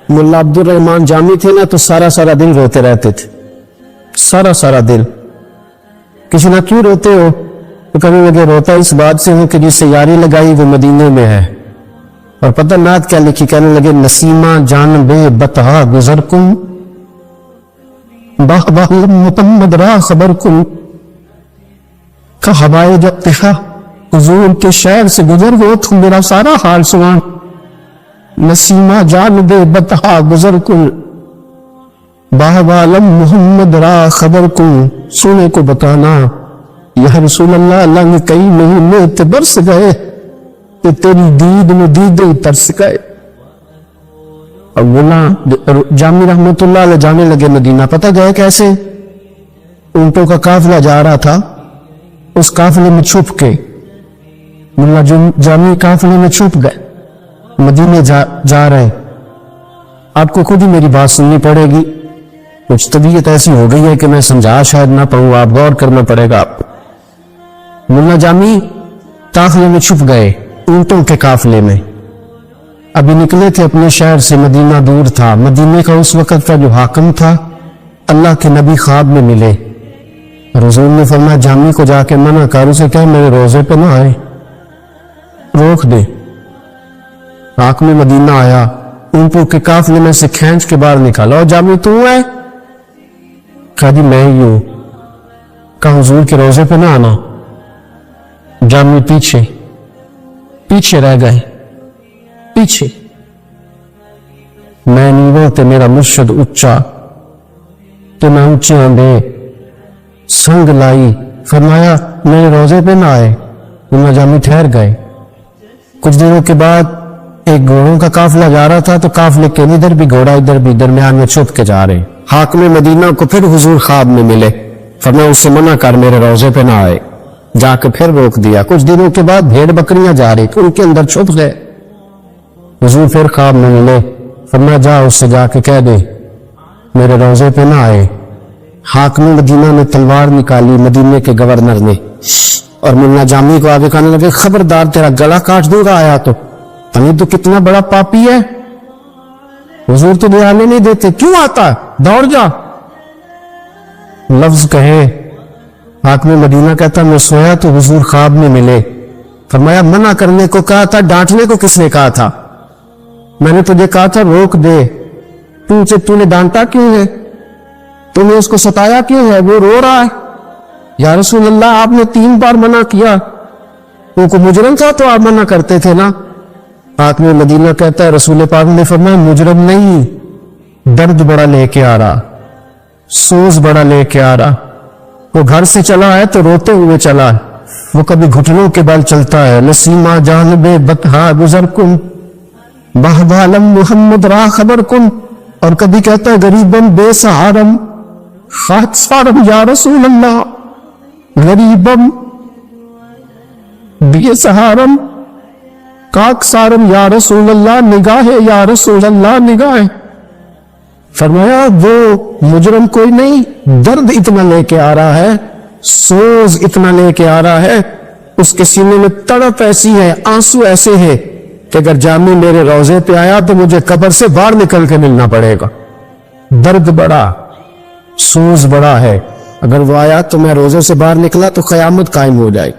ملا عبد الرحمان جامی تھے نا تو سارا دن روتے رہتے تھے، سارا دن۔ کسی نہ کیوں روتے ہو؟ تو کبھی لگے روتا اس بات سے ہوں کہ جس سے یاری لگائی وہ مدینے میں ہے۔ اور پتہ نعت کیا لکھی، کہنے لگے نسیمہ جانب بطحا گزر کن، باہ محمد را خبر کن، کہ ہوائے جب تہا حضور کے شہر سے گزر گو تو میرا سارا حال سنا۔ نسیمہ جانب بطحا گزر کن، باہ محمد را خبر کن، سونے کو بتانا یا رسول اللہ لنگ کئی مہینے تے برس گئے کہ تیری دید میں دیدے ترس گئے۔ اور ملا جامی رحمت اللہ علیہ جانے لگے مدینہ، پتہ گئے کیسے؟ اونٹوں کا قافلہ جا رہا تھا، اس قافلے میں چھپ کے ملا جامی قافلے میں چھپ گئے، مدینے جا رہے۔ آپ کو خود ہی میری بات سننی پڑے گی، کچھ طبیعت ایسی ہو گئی ہے کہ میں سمجھا شاید نہ پاؤں، آپ غور کرنا پڑے گا آپ۔ ملا جامی قافلے میں چھپ گئے، اونٹوں کے قافلے میں۔ ابھی نکلے تھے اپنے شہر سے، مدینہ دور تھا، مدینے کا اس وقت کا جو حاکم تھا اللہ کے نبی خواب میں ملے۔ حضور نے فرمایا جامی کو جا کے منع کر، اسے کہ میرے روزے پہ نہ آئے، روک دے۔ حاکم مدینہ آیا، اونٹوں کے قافلے میں سے کھینچ کے باہر نکالا، اور جامی تو ہے؟ کہا جی میں ہی ہوں۔ کہا حضور کے روزے پہ نہ آنا۔ جامی پیچھے رہ گئے، پیچھے۔ میں نیووں تے میرا مرشد اچا، تو میں اونچے آندے سنگ لائی، فرمایا میرے روزے پہ نہ آئے۔ ملا جامی ٹھہر گئے۔ کچھ دنوں کے بعد ایک گھوڑوں کا قافلہ جا رہا تھا، تو قافلے کے ادھر بھی گھوڑا ادھر بھی، درمیان میں چھپ کے جا رہے۔ حاکم مدینہ کو پھر حضور خواب میں ملے، فرمایا اس سے منع کر میرے روزے پہ نہ آئے، جا کے پھر روک دیا۔ کچھ دنوں کے بعد بھیڑ بکریاں جا رہی تھی، ان کے اندر چھپ گئے۔ حضور پھر خواب میں ملے، فرمایا جا اس سے جا کے کہہ دے میرے روزے پہ نہ آئے۔ حاکم مدینہ نے تلوار نکالی، مدینے کے گورنر نے، اور ملا جامی کو آگے کہنے لگے خبردار تیرا گلا کاٹ دوں گا آیا تو، تو کتنا بڑا پاپی ہے، حضور تو آنے نہیں دیتے، کیوں آتا، دوڑ جا۔ لفظ کہے، حاکم مدینہ کہتا میں سویا تو حضور خواب میں ملے، فرمایا منع کرنے کو کہا تھا، ڈانٹنے کو کس نے کہا تھا؟ میں نے تجھے کہا تھا روک دے، تو نے ڈانٹا کیوں ہے؟ تو نے اس کو ستایا کیوں ہے؟ وہ رو رہا ہے۔ یا رسول اللہ آپ نے 3 بار منع کیا، وہ کو مجرم تھا تو آپ منع کرتے تھے نا۔ حاکم مدینہ کہتا ہے رسول پاک نے فرمایا مجرم نہیں، درد بڑا لے کے آ رہا، سوز بڑا لے کے آ رہا۔ وہ گھر سے چلا ہے تو روتے ہوئے چلا ہے، وہ کبھی گھٹنوں کے بل چلتا ہے، نسیمہ جانب بطحا گزر کن، باہ محمد را خبر کن، اور کبھی کہتا ہے غریبم بے سہارم خاک سارم یا رسول اللہ، غریبم بے سہارم کاک سارم یا رسول اللہ، نگاہ یا رسول اللہ نگاہ۔ فرمایا وہ مجرم کوئی نہیں، درد اتنا لے کے آ رہا ہے، سوز اتنا لے کے آ رہا ہے، اس کے سینے میں تڑپ ایسی ہے، آنسو ایسے ہے کہ اگر جامی میرے روزے پہ آیا تو مجھے قبر سے باہر نکل کے ملنا پڑے گا۔ درد بڑا، سوز بڑا ہے، اگر وہ آیا تو میں روزے سے باہر نکلا تو قیامت قائم ہو جائے۔